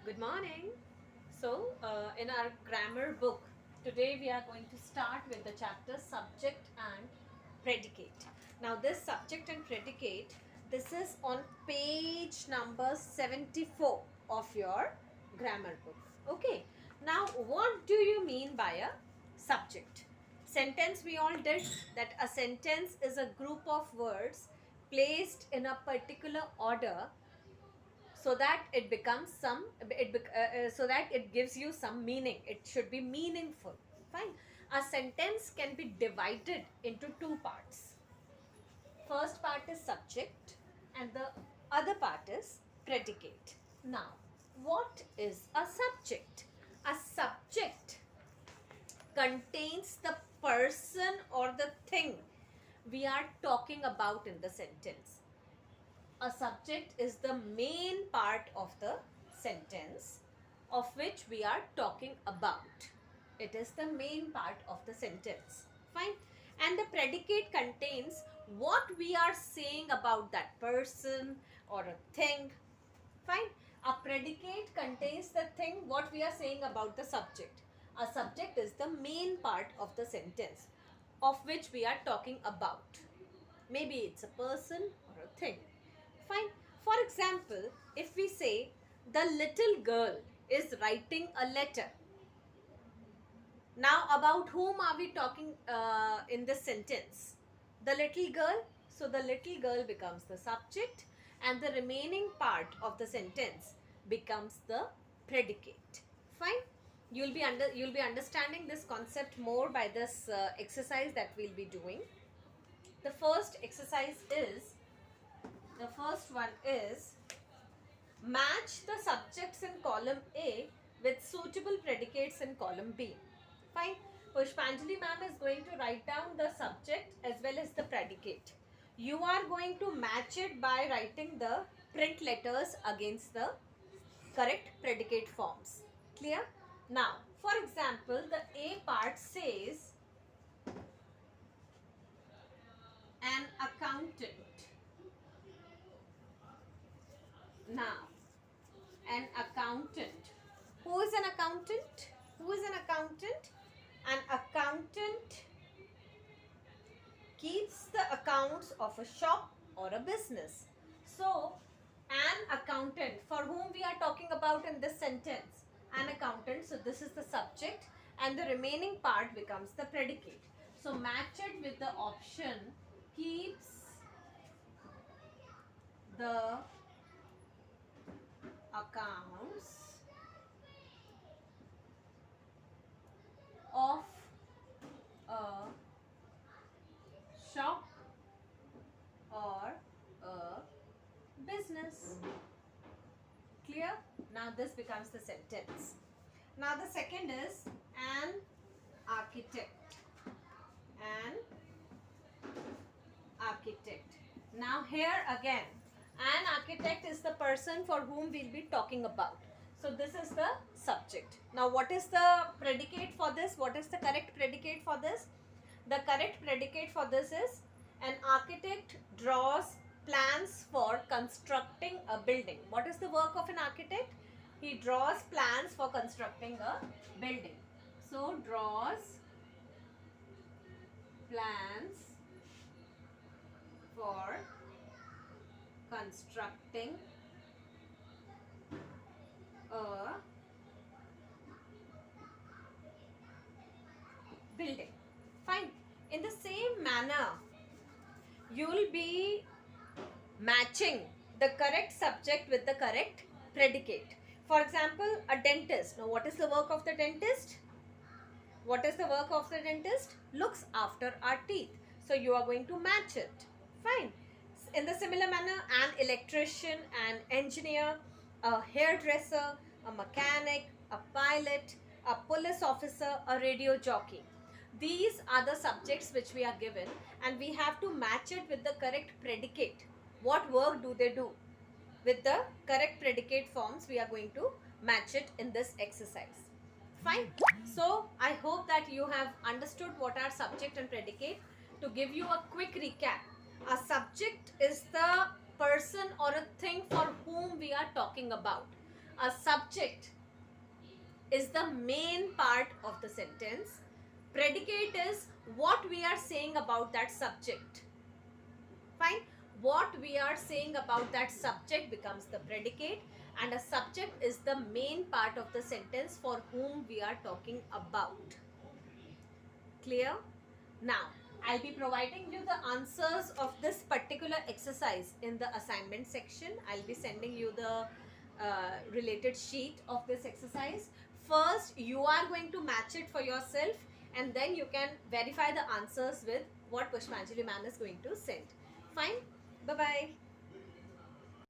Good morning. In our grammar book, today we are going to start with the chapter subject and predicate. Now, this subject and predicate, this is on page number 74 of your grammar book. Okay. Now, what do you mean by a subject? Sentence we all did that a sentence is a group of words placed in a particular order so that it becomes so that it gives you some meaning. It should be meaningful. Fine. A sentence can be divided into two parts. First part is subject and the other part is predicate. Now, what is a subject? A subject contains the person or the thing we are talking about in the sentence. A subject is the main part of the sentence of which we are talking about. It is the main part of the sentence. Fine. And the predicate contains what we are saying about that person or a thing. Fine. A predicate contains the thing what we are saying about the subject. A subject is the main part of the sentence of which we are talking about. Maybe it's a person or a thing. Fine. For example, if we say the little girl is writing a letter. Now, about whom are we talking in this sentence? The little girl. So, the little girl becomes the subject, and the remaining part of the sentence becomes the predicate. Fine. You'll be understanding this concept more by this exercise that we'll be doing. The first exercise is the first one is match the subjects in column A with suitable predicates in column B. Fine. Pushpanjali ma'am is going to write down the subject as well as the predicate. You are going to match it by writing the print letters against the correct predicate forms. Clear? Now, for example, the A part says an accountant. Now, an accountant. Who is an accountant? Who is an accountant? An accountant keeps the accounts of a shop or a business. So, an accountant, for whom we are talking about in this sentence, an accountant. So, this is the subject and the remaining part becomes the predicate. So, match it with the option keeps the accounts of a shop or a business. Clear? Now this becomes the sentence. Now the second is an architect. An architect. Now here again, an architect is the person for whom we'll be talking about. So this is the subject. Now what is the predicate for this? What is the correct predicate for this? The correct predicate for this is an architect draws plans for constructing a building. What is the work of an architect? He draws plans for constructing a building. So draws plans for constructing a building. Fine. In the same manner, you will be matching the correct subject with the correct predicate. For example, a dentist. Now, what is the work of the dentist? What is the work of the dentist? Looks after our teeth. So, you are going to match it. Fine. In the similar manner, an electrician, an engineer, a hairdresser, a mechanic, a pilot, a police officer, a radio jockey. These are the subjects which we are given and we have to match it with the correct predicate. What work do they do? With the correct predicate forms, we are going to match it in this exercise. Fine. So, I hope that you have understood what are subject and predicate. To give you a quick recap, a subject is the person or a thing for whom we are talking about. A subject is the main part of the sentence. Predicate is what we are saying about that subject. Fine. What we are saying about that subject becomes the predicate, and a subject is the main part of the sentence for whom we are talking about. Clear? Now, I'll be providing you the answers of this particular exercise in the assignment section. I'll be sending you the related sheet of this exercise. First, you are going to match it for yourself, and then you can verify the answers with what Pushpanjali ma'am is going to send. Fine? Bye-bye.